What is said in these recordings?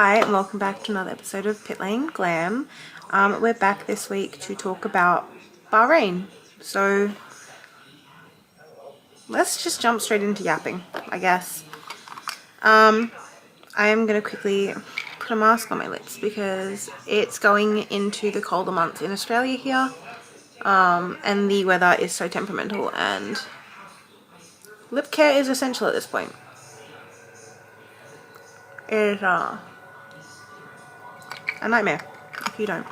Hi and welcome back to another episode of Pit Lane Glam. We're back this week to talk about Bahrain. So let's just jump straight into yapping, I guess. I am going to quickly put a mask on my lips because it's going into the colder months in Australia here. And the weather is so temperamental and lip care is essential at this point. It is a nightmare if you don't.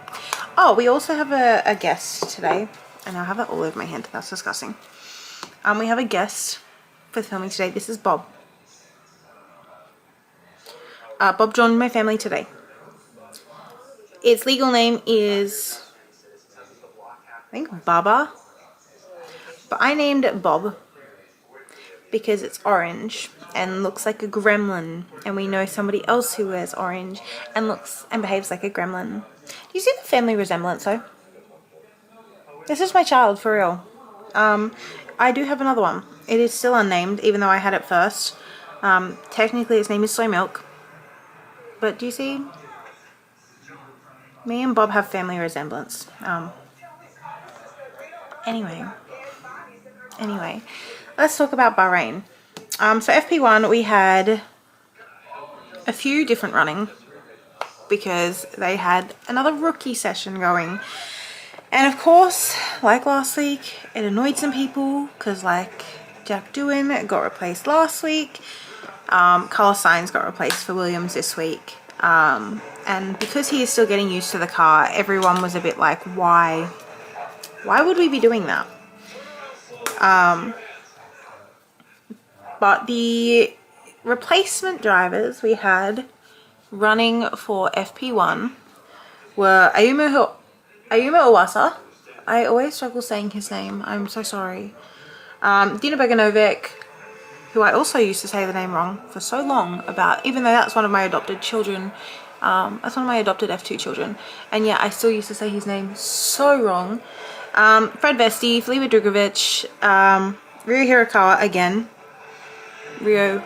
Oh, we also have a guest today, and I have it all over my hand. That's disgusting. We have a guest for filming today. This is Bob. Bob joined my family today. Its legal name is, I think, Baba, but I named it Bob because it's orange and looks like a gremlin, and we know somebody else who wears orange and looks and behaves like a gremlin. Do you see the family resemblance though? This is my child for real. I do have another one. It is still unnamed, even though I had it first. Technically its name is Soy Milk, but do you see? Me and Bob have family resemblance. Anyway, let's talk about Bahrain. So FP1, we had a few different running because they had another rookie session going. And of course, like last week, it annoyed some people because like Jack Doohan got replaced last week. Carlos Sainz got replaced for Williams this week. And because he is still getting used to the car, everyone was a bit like, why would we be doing that? But the replacement drivers we had running for FP1 were Ayumu Iwasa. I always struggle saying his name. I'm so sorry. Dino Beganovic, who I also used to say the name wrong for so long about, even though that's one of my adopted children. That's one of my adopted F2 children. And yeah, I still used to say his name so wrong. Fred Vesti, Felipe Drugovic, Rio Hirakawa again. Rio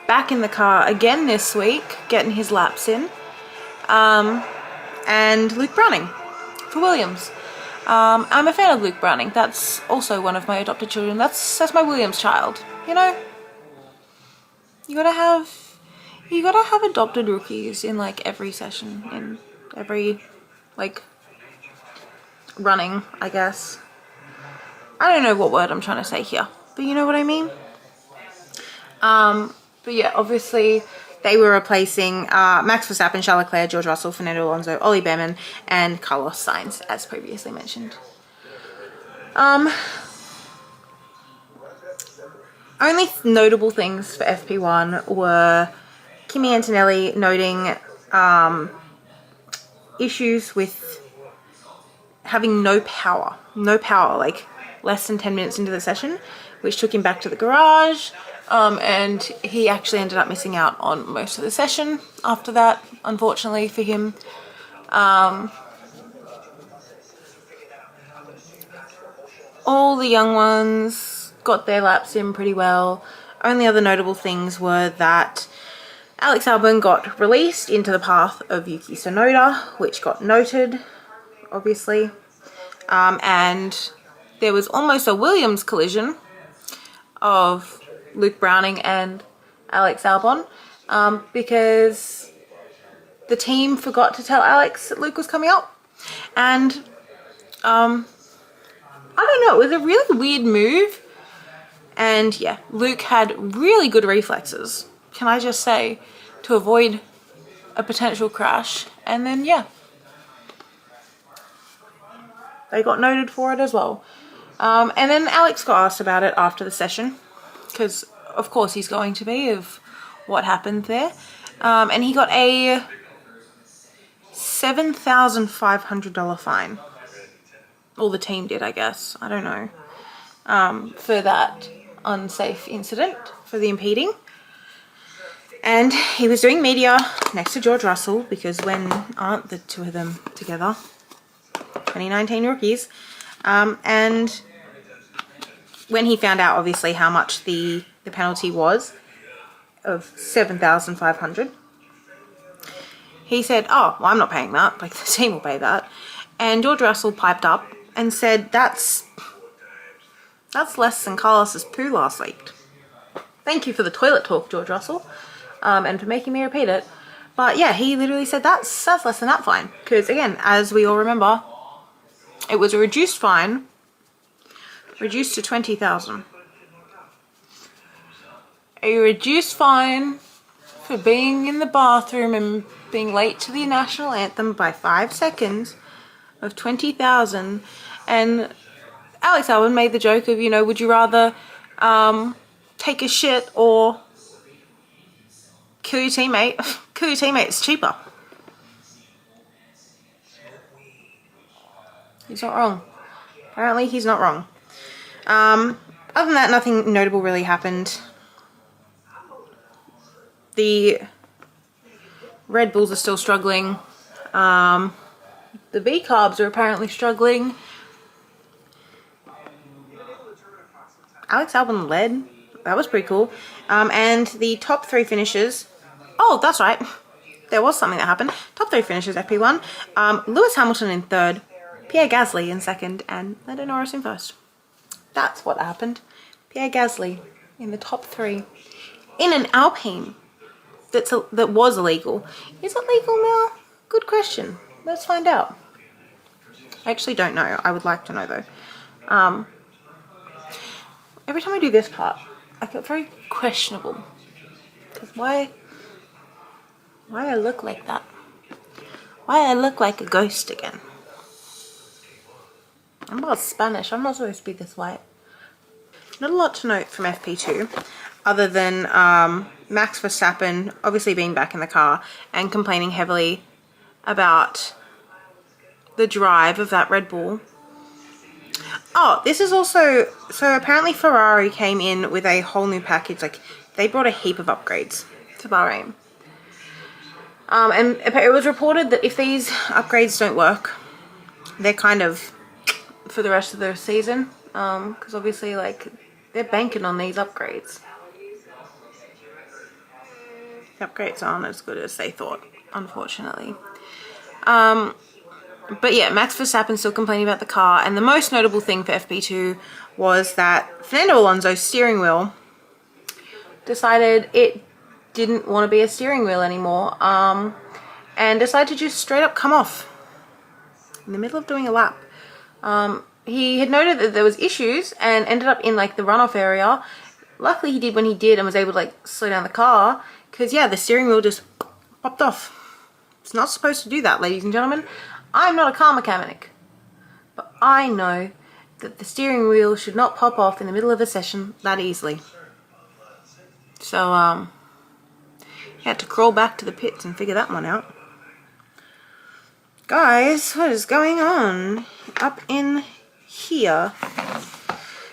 back in the car again this week, getting his laps in. And Luke Browning for Williams. I'm a fan of Luke Browning. That's also one of my adopted children. That's my Williams child. You know, you gotta have adopted rookies in like every session, in every like running, I guess. I don't know what word I'm trying to say here, but you know what I mean. But yeah, obviously they were replacing Max Verstappen, Charles Leclerc, George Russell, Fernando Alonso, Ollie Behrman, and Carlos Sainz, as previously mentioned. Only notable things for FP1 were Kimi Antonelli noting issues with having no power, like less than 10 minutes into the session, which took him back to the garage. And he actually ended up missing out on most of the session after that, unfortunately for him. All the young ones got their laps in pretty well. Only other notable things were that Alex Albon got released into the path of Yuki Tsunoda, which got noted, obviously. And there was almost a Williams collision of Luke Browning and Alex Albon, because the team forgot to tell Alex that Luke was coming up. And I don't know, it was a really weird move. And yeah, Luke had really good reflexes, can I just say, to avoid a potential crash. And then yeah, they got noted for it as well. And then Alex got asked about it after the session, because of course he's going to be, of what happened there. And he got a $7,500 fine. Or the team did, I guess. I don't know. For that unsafe incident, for the impeding. And he was doing media next to George Russell, because when aren't the two of them together? 2019 rookies. And when he found out, obviously, how much the penalty was of $7,500, he said, oh, well, I'm not paying that, like the team will pay that. And George Russell piped up and said, that's less than Carlos's poo last week. Thank you for the toilet talk, George Russell, and for making me repeat it. But yeah, he literally said that's less than that fine. Because again, as we all remember, it was a reduced fine, reduced to 20,000. A reduced fine for being in the bathroom and being late to the national anthem by 5 seconds of 20,000. And Alex Albon made the joke of, you know, would you rather take a shit or kill your teammate? Kill your teammate, it's cheaper. He's not wrong. Apparently he's not wrong. Other than that, nothing notable really happened. The Red Bulls are still struggling. The B carbs are apparently struggling. Alex Albon led. That was pretty cool. And the top 3 finishes. Oh, that's right. There was something that happened. Top 3 finishes, FP1. Lewis Hamilton in 3rd. Pierre Gasly in 2nd. And Lando Norris in 1st. That's what happened. Pierre Gasly in the top 3. In an Alpine that was illegal. Is it legal now? Good question. Let's find out. I actually don't know. I would like to know though. Every time I do this part, I get very questionable. Because why I look like that? Why I look like a ghost again? I'm about Spanish. I'm not supposed to be this white. Not a lot to note from FP2, other than Max Verstappen obviously being back in the car and complaining heavily about the drive of that Red Bull. Oh, this is also, so apparently Ferrari came in with a whole new package. Like, they brought a heap of upgrades to Bahrain. And it was reported that if these upgrades don't work, they're kind of for the rest of the season. Because obviously, like, they're banking on these upgrades. The upgrades aren't as good as they thought, unfortunately. But yeah, Max Verstappen still complaining about the car. And the most notable thing for FP2 was that Fernando Alonso's steering wheel decided it didn't want to be a steering wheel anymore. And decided to just straight up come off in the middle of doing a lap. He had noted that there was issues and ended up in like the runoff area. Luckily he did when he did and was able to like slow down the car. Because yeah, the steering wheel just popped off. It's not supposed to do that, ladies and gentlemen. I'm not a car mechanic, but I know that the steering wheel should not pop off in the middle of a session that easily. So, he had to crawl back to the pits and figure that one out. Guys, what is going on up in here?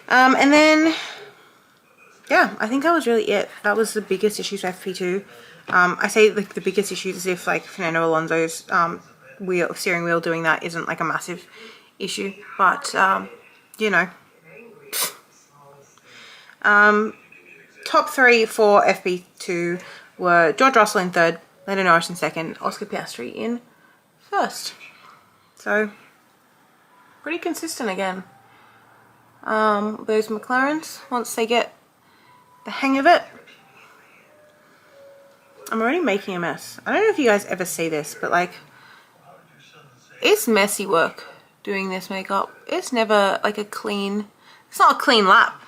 And then, yeah, I think that was really it. That was the biggest issues with FP2. I say like the biggest issues as if like Fernando Alonso's steering wheel doing that isn't like a massive issue, but you know. Top 3 for FP2 were George Russell in 3rd, Lando Norris in 2nd, Oscar Piastri in 1st. So pretty consistent again. Those McLarens, once they get the hang of it. I'm already making a mess. I don't know if you guys ever see this, but like, it's messy work doing this makeup. It's never like a clean, it's not a clean lap.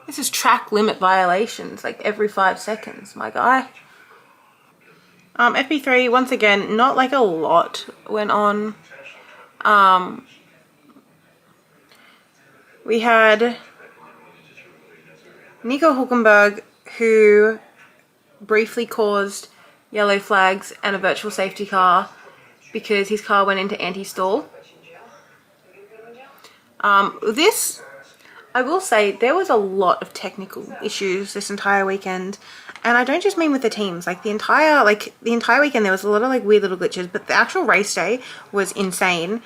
This is track limit violations like every 5 seconds, my guy. FP3, once again, not like a lot went on. We had Nico Hülkenberg, who briefly caused yellow flags and a virtual safety car because his car went into anti-stall. This, I will say, there was a lot of technical issues this entire weekend, and I don't just mean with the teams. Like the entire weekend, there was a lot of like weird little glitches, but the actual race day was insane.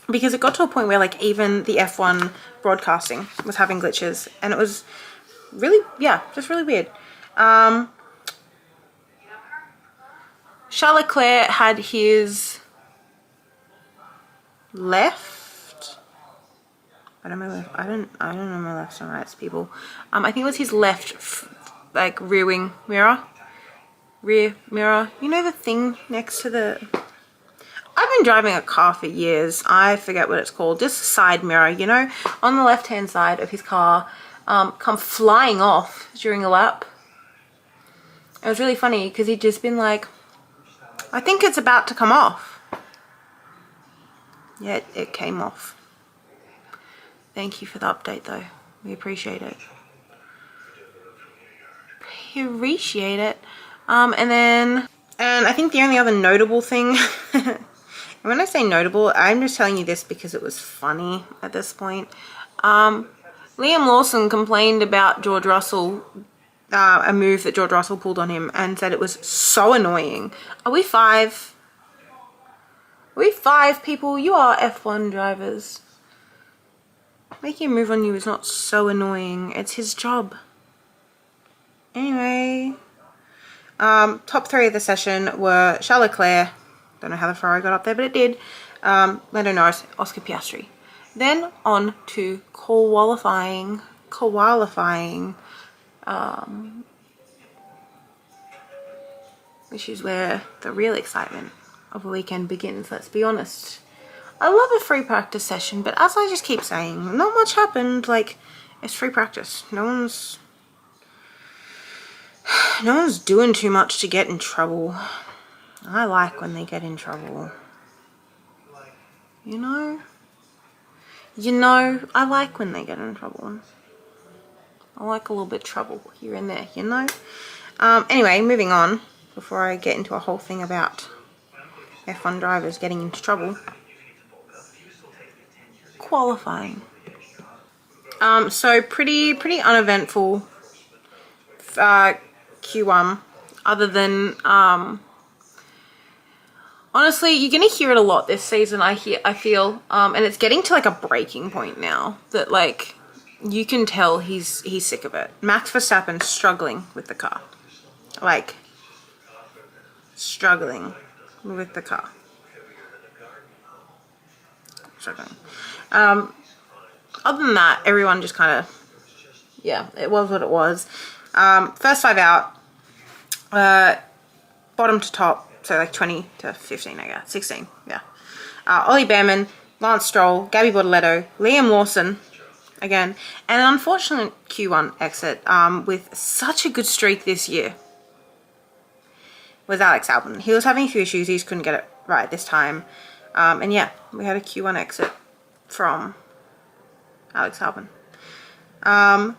Because it got to a point where like even the F1 broadcasting was having glitches, and it was really, yeah, just really weird. Charles Leclerc had his left. I don't know my lefts and rights, people. I think it was his left, like rear wing mirror. Rear mirror. You know the thing next to the... I've been driving a car for years. I forget what it's called. Just a side mirror, you know, on the left-hand side of his car, come flying off during a lap. It was really funny because he'd just been like, I think it's about to come off. Yeah, it came off. Thank you for the update though. We appreciate it. Appreciate it. And I think the only other notable thing, and when I say notable, I'm just telling you this because it was funny at this point. Liam Lawson complained about George Russell, a move that George Russell pulled on him, and said it was so annoying. Are we five? Are we five, people? You are F1 drivers. Making a move on you is not so annoying. It's his job. Anyway, top 3 of the session were Charles Leclerc. Don't know how the Ferrari got up there, but it did. Lando Norris, Oscar Piastri. Then on to qualifying, which is where the real excitement of the weekend begins, let's be honest. I love a free practice session, but as I just keep saying, not much happened. Like, it's free practice. No one's doing too much to get in trouble. I like when they get in trouble. You know, I like when they get in trouble. I like a little bit of trouble here and there, you know. Anyway, moving on, before I get into a whole thing about F1 drivers getting into trouble. Qualifying. So pretty uneventful Q1, other than honestly, you're gonna hear it a lot this season. I feel, and it's getting to like a breaking point now that like you can tell he's sick of it. Max Verstappen struggling with the car, like struggling with the car. Struggling. Other than that, everyone just kind of, yeah, it was what it was. First 5 out, bottom to top, so like 20 to 15, I guess, 16, yeah. Ollie Behrman, Lance Stroll, Gabby Bortoletto, Liam Lawson, again, and an unfortunate Q1 exit with such a good streak this year was Alex Albon. He was having a few issues, he just couldn't get it right this time. And yeah, we had a Q1 exit from Alex Albon. I'll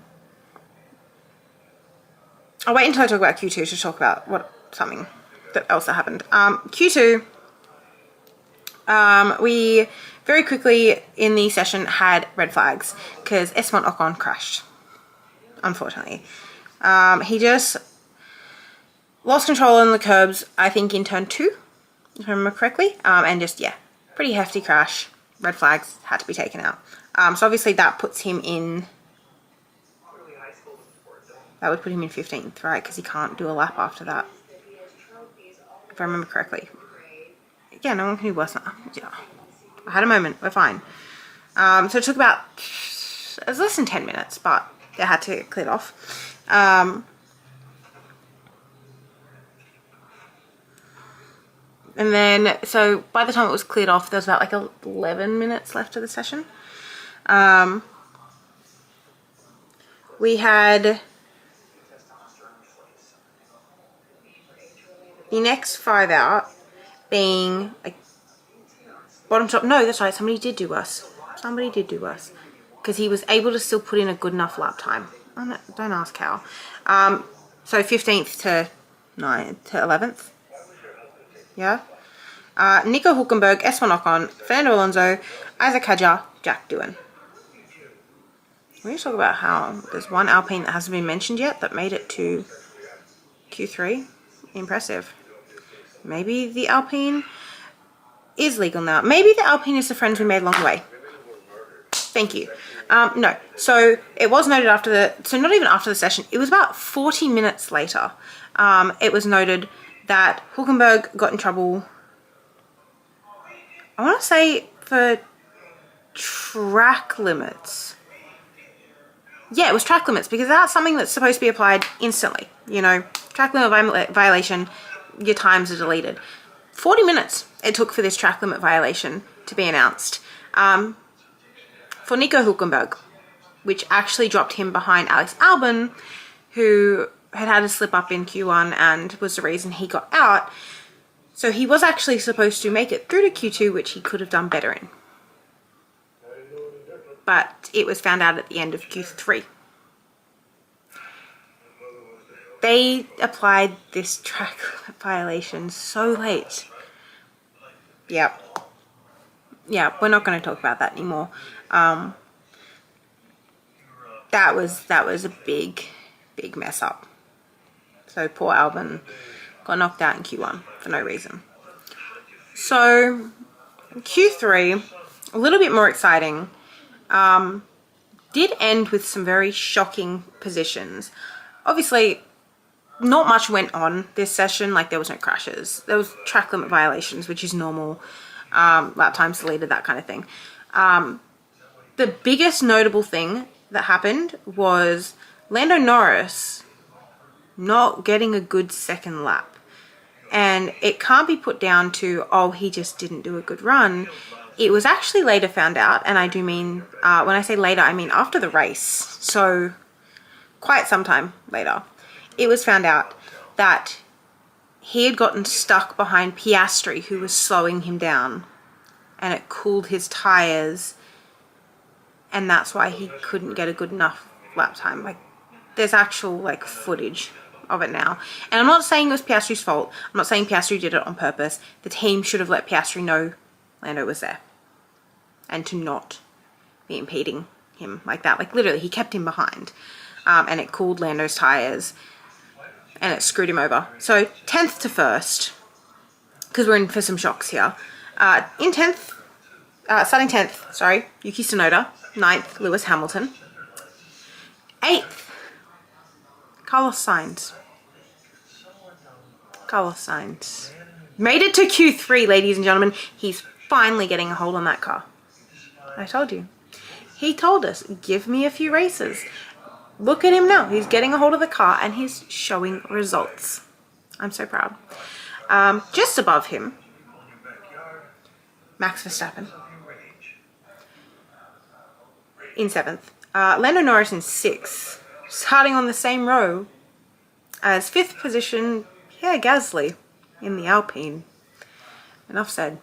wait until I talk about Q2 to talk about something else that happened. Q2, we very quickly in the session had red flags because Esteban Ocon crashed, unfortunately. He just lost control on the curbs, I think in turn 2, if I remember correctly, and just, yeah, pretty hefty crash. Red flags had to be taken out. So obviously that puts him in, that would put him in 15th, right? Because he can't do a lap after that, if I remember correctly. Yeah, no one can do worse than that. Yeah. I had a moment, we're fine. So it took about, it was less than 10 minutes, but they had to get cleared off. And then, so by the time it was cleared off, there was about like 11 minutes left of the session. We had the next 5 out being like bottom top. No, that's right. Somebody did do worse. Somebody did do worse because he was able to still put in a good enough lap time. Don't ask how. So 15th to 9th to 11th. Yeah. Nico Hülkenberg, Esteban Ocon, Fernando Alonso, Isaac Hadjar, Jack Doohan. We need to talk about how there's one Alpine that hasn't been mentioned yet that made it to Q3. Impressive. Maybe the Alpine is legal now. Maybe the Alpine is the friends we made along the way. Thank you. No, so it was noted after so not even after the session, it was about 40 minutes later. It was noted that Hülkenberg got in trouble, I want to say for track limits. Yeah, it was track limits, because that's something that's supposed to be applied instantly. You know, track limit violation, your times are deleted. 40 minutes it took for this track limit violation to be announced for Nico Hülkenberg, which actually dropped him behind Alex Albon, who had a slip up in Q1 and was the reason he got out. So he was actually supposed to make it through to Q2, which he could have done better in. But it was found out at the end of Q3. They applied this track violation so late. Yeah, we're not going to talk about that anymore. That was a big mess up. So poor Albon got knocked out in Q1 for no reason. So Q3, a little bit more exciting. Did end with some very shocking positions. Obviously, not much went on this session. Like, there was no crashes. There was track limit violations, which is normal. Lap times deleted, that kind of thing. The biggest notable thing that happened was Lando Norris not getting a good second lap. And it can't be put down to, oh, he just didn't do a good run. It was actually later found out, and I do mean, when I say later, I mean after the race. So quite some time later, it was found out that he had gotten stuck behind Piastri, who was slowing him down, and it cooled his tires, and that's why he couldn't get a good enough lap time. Like, there's actual like footage of it now. And I'm not saying it was Piastri's fault. I'm not saying Piastri did it on purpose. The team should have let Piastri know Lando was there, and to not be impeding him like that. Like, literally, he kept him behind, and it cooled Lando's tires, and it screwed him over. So 10th to 1st, because we're in for some shocks here. In 10th, starting 10th, sorry, Yuki Tsunoda. 9th, Lewis Hamilton. 8th, Carlos Sainz. Made it to Q3, ladies and gentlemen. He's finally getting a hold on that car. I told you. He told us, give me a few races. Look at him now. He's getting a hold of the car and he's showing results. I'm so proud. Just above him, Max Verstappen in 7th. Lando Norris in 6th. Starting on the same row as 5th position, Pierre Gasly in the Alpine. Enough said.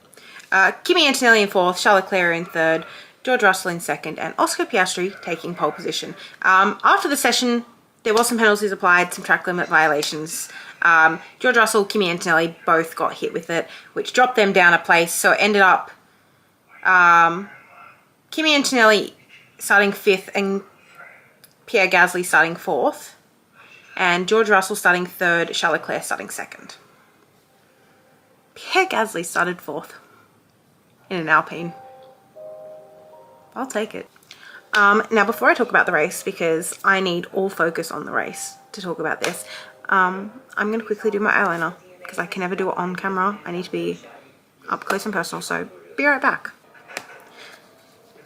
Kimi Antonelli in 4th, Charles Leclerc in 3rd, George Russell in 2nd, and Oscar Piastri taking pole position. After the session, there was some penalties applied, some track limit violations. George Russell, Kimi Antonelli both got hit with it, which dropped them down a place. So it ended up Kimi Antonelli starting 5th and Pierre Gasly starting 4th, and George Russell starting 3rd, Charles Leclerc starting 2nd. Pierre Gasly started 4th in an Alpine. I'll take it. Now, before I talk about the race, because I need all focus on the race to talk about this, I'm going to quickly do my eyeliner, because I can never do it on camera. I need to be up close and personal, so be right back.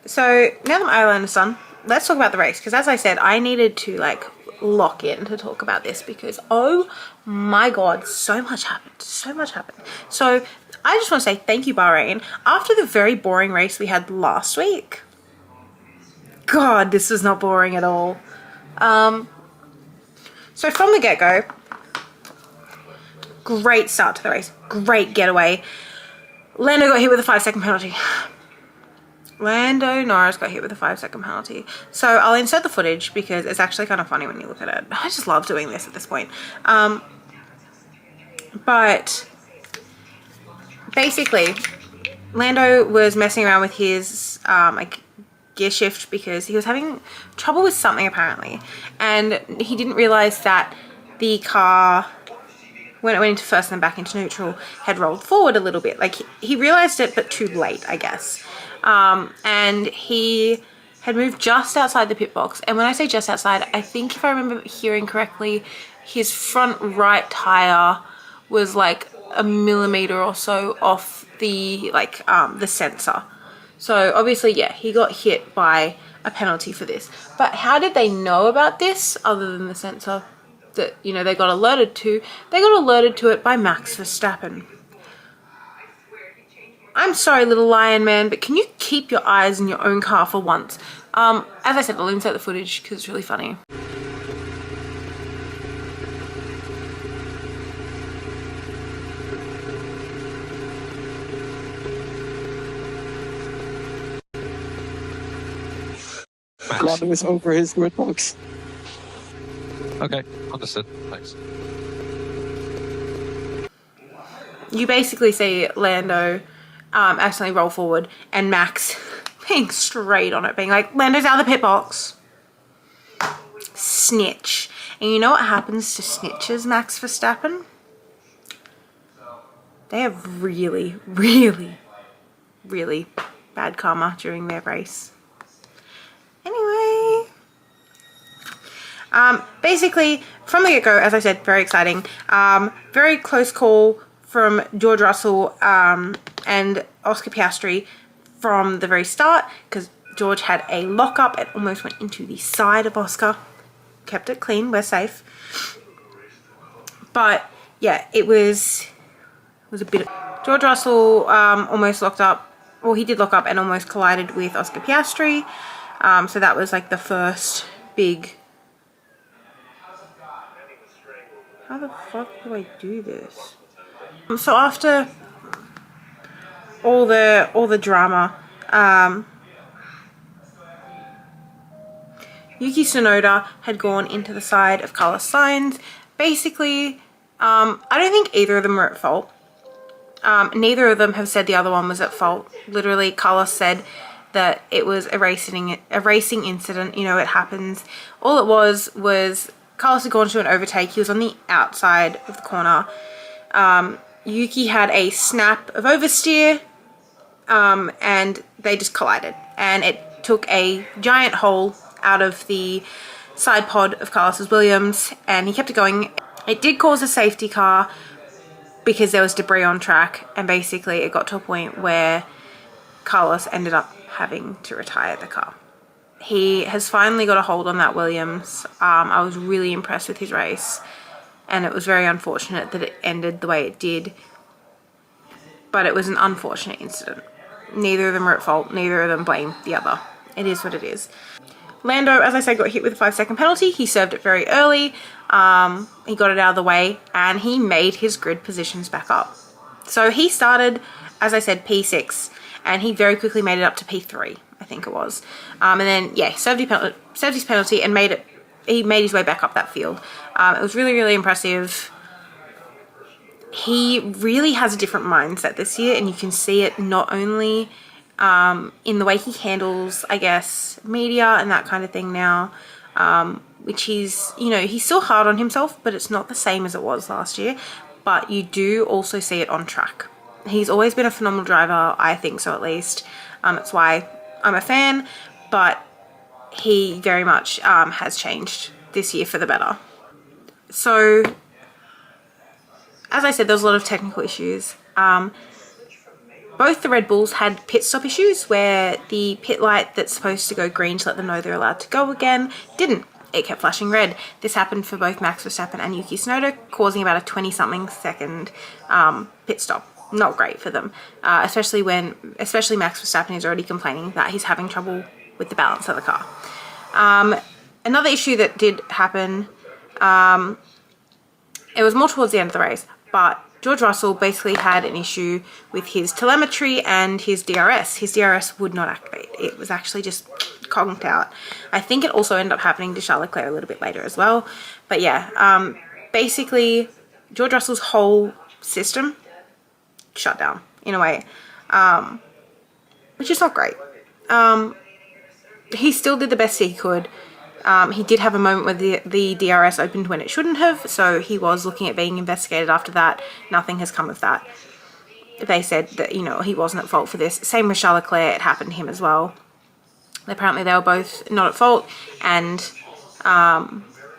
So, now that my eyeliner's done, let's talk about the race, because as I said, I needed to like lock in to talk about this, because oh my god, so much happened. So I just want to say thank you, Bahrain. After the very boring race we had last week, god, this was not boring at all. So from the get-go, great start to the race, great getaway. Lando got hit with a 5-second penalty. Lando Norris got hit with a 5-second penalty. So I'll insert the footage because it's actually kind of funny when you look at it. I just love doing this at this point. But basically, Lando was messing around with his like gear shift because he was having trouble with something apparently, and he didn't realize that the car, when it went into first and then back into neutral, had rolled forward a little bit. Like, he realized it, but too late, I guess. And he had moved just outside the pit box. And when I say just outside, I think if I remember hearing correctly, his front right tire was like a millimeter or so off the the sensor. So obviously, yeah, he got hit by a penalty for this. But how did they know about this other than the sensor that, you know, they got alerted to? They got alerted to it by Max Verstappen. I'm sorry, little lion man, but can you keep your eyes in your own car for once? As I said, I'll insert the footage because it's really funny. Lando is over his grid box. Okay, understood. Thanks. You basically see Lando accidentally roll forward and Max being straight on it, being like, Lando's out of the pit box. Snitch. And you know what happens to snitches, Max Verstappen? They have really, really, really bad karma during their race. Anyway, basically from the get-go, as I said, very exciting. Very close call from George Russell and Oscar Piastri from the very start, because George had a lock-up and almost went into the side of Oscar. Kept it clean, we're safe. But yeah, it was a bit. George Russell almost locked up. Well, he did lock up and almost collided with Oscar Piastri. So that was like the first big. How the fuck do I do this? So after all the drama, Yuki Tsunoda had gone into the side of Carlos Sainz. Basically, I don't think either of them were at fault. Neither of them have said the other one was at fault. Literally, Carlos said that it was a racing incident. You know, it happens. All it was Carlos had gone to an overtake. He was on the outside of the corner. Yuki had a snap of oversteer, and they just collided. And it took a giant hole out of the side pod of Carlos's Williams, and he kept it going. It did cause a safety car because there was debris on track, and basically it got to a point where Carlos ended up having to retire the car. He has finally got a hold on that Williams. I was really impressed with his race, and it was very unfortunate that it ended the way it did, but it was an unfortunate incident. Neither of them are at fault. Neither of them blame the other. It is what it is. Lando, as I said, got hit with a 5-second penalty. He served it very early. He got it out of the way, and he made his grid positions back up. So he started, as I said, P6, and he very quickly made it up to P3, I think it was. And then, yeah, he served his penalty and he made his way back up that field. It was really, really impressive. He really has a different mindset this year, and you can see it not only in the way he handles, I guess, media and that kind of thing now, which he's, you know, he's still hard on himself, but it's not the same as it was last year. But you do also see it on track. He's always been a phenomenal driver, I think so at least. That's why I'm a fan, but he very much has changed this year for the better. So, as I said, there was a lot of technical issues. Both the Red Bulls had pit stop issues where the pit light that's supposed to go green to let them know they're allowed to go again didn't. It kept flashing red. This happened for both Max Verstappen and Yuki Tsunoda, causing about a 20-something second pit stop. Not great for them, especially Max Verstappen is already complaining that he's having trouble with the balance of the car. Another issue that did happen, it was more towards the end of the race, but George Russell basically had an issue with his telemetry and his DRS. His DRS would not activate. It was actually just conked out. I think it also ended up happening to Charles Leclerc a little bit later as well. But yeah, basically George Russell's whole system shut down in a way, which is not great. He still did the best he could. He did have a moment where the DRS opened when it shouldn't have, so he was looking at being investigated after that. Nothing has come of that. They said that, you know, he wasn't at fault for this. Same with Charles Leclerc, it happened to him as well. Apparently they were both not at fault, and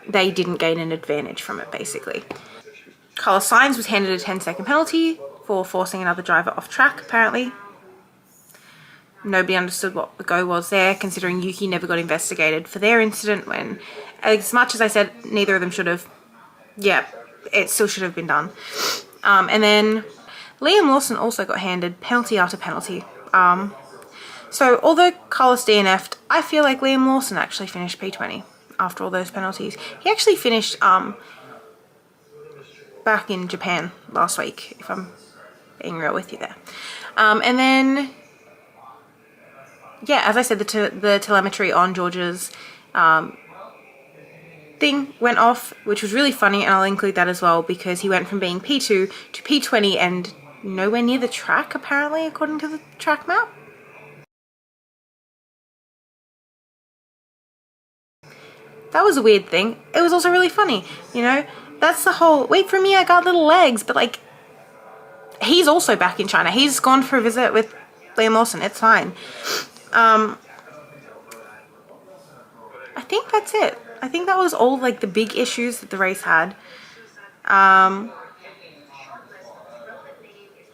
they didn't gain an advantage from it, basically. Carlos Sainz was handed a 10-second penalty for forcing another driver off track, apparently. Nobody understood what the go was there, considering Yuki never got investigated for their incident when, as much as I said neither of them should have, yeah, it still should have been done. And then Liam Lawson also got handed penalty after penalty. So although Carlos DNF'd, I feel like Liam Lawson actually finished P20 after all those penalties. He actually finished back in Japan last week, if I'm being real with you there. And then, yeah, as I said, the telemetry on George's thing went off, which was really funny, and I'll include that as well because he went from being P2 to P20 and nowhere near the track, apparently, according to the track map. That was a weird thing. It was also really funny, you know? That's the whole, wait for me, I got little legs, but like, he's also back in China. He's gone for a visit with Liam Lawson. It's fine. I think that's it. I think that was all like the big issues that the race had.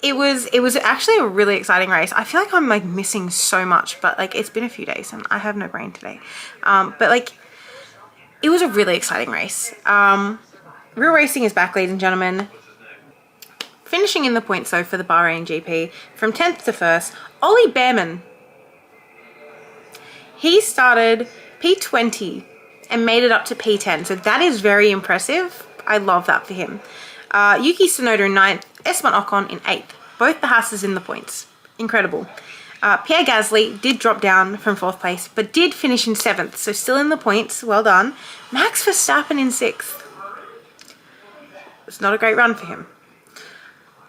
It was actually a really exciting race. I feel like I'm like missing so much, but like it's been a few days and I have no brain today. But like it was a really exciting race. Real racing is back, ladies and gentlemen. Finishing in the points though for the Bahrain GP from 10th to 1st, Ollie Behrman. He started P20 and made it up to P10, so that is very impressive. I love that for him. Yuki Tsunoda in 9th, Esteban Ocon in 8th. Both the Haas's in the points. Incredible. Pierre Gasly did drop down from 4th place, but did finish in 7th, so still in the points. Well done. Max Verstappen in 6th. It's not a great run for him.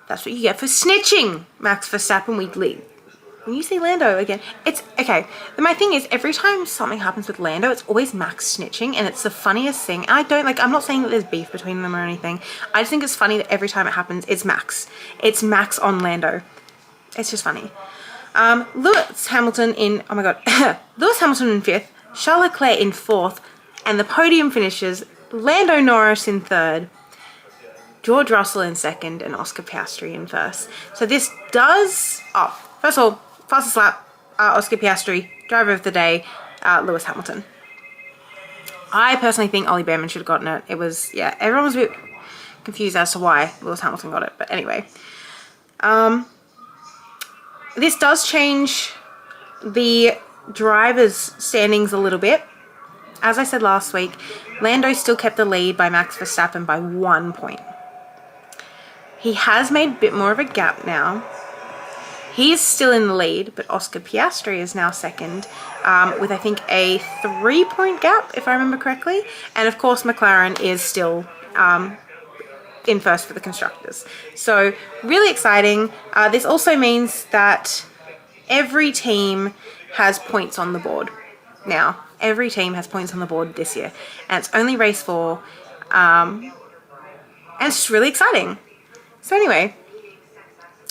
That's what you get for snitching, Max Verstappen. When you see Lando again, it's okay. My thing is, every time something happens with Lando, it's always Max snitching, and it's the funniest thing. And I don't like, I'm not saying that there's beef between them or anything. I just think it's funny that every time it happens, it's Max. It's Max on Lando. It's just funny. Lewis Hamilton in, oh my god, Lewis Hamilton in 5th, Charles Leclerc in 4th, and the podium finishes Lando Norris in 3rd, George Russell in 2nd, and Oscar Piastri in 1st. So this does, first of all, fastest lap, Oscar Piastri, driver of the day, Lewis Hamilton. I personally think Ollie Behrman should have gotten it. It was, yeah, everyone was a bit confused as to why Lewis Hamilton got it, but anyway. This does change the drivers' standings a little bit. As I said last week, Lando still kept the lead by Max Verstappen by 1 point. He has made a bit more of a gap now. He is still in the lead, but Oscar Piastri is now 2nd, with I think a 3-point gap, if I remember correctly. And of course, McLaren is still in 1st for the constructors. So really exciting. This also means that every team has points on the board now. Every team has points on the board this year, and it's only race 4, and it's just really exciting. So anyway,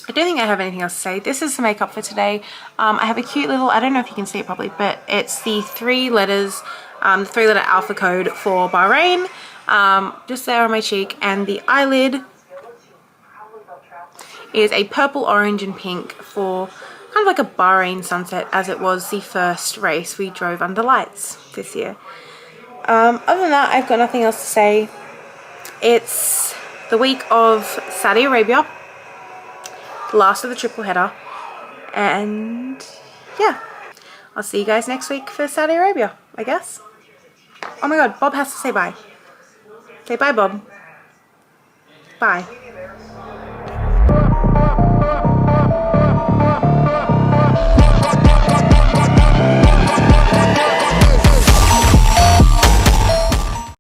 I don't think I have anything else to say. This is the makeup for today. I have a cute little, I don't know if you can see it properly, but it's the 3 letters, the 3-letter alpha code for Bahrain, just there on my cheek, and the eyelid is a purple, orange, and pink for kind of like a Bahrain sunset, as it was the first race we drove under lights this year. Other than that, I've got nothing else to say. It's the week of Saudi Arabia, the last of the triple header, and yeah, I'll see you guys next week for Saudi Arabia, I guess. Oh my god, Bob has to say bye. Say bye, Bob. Bye.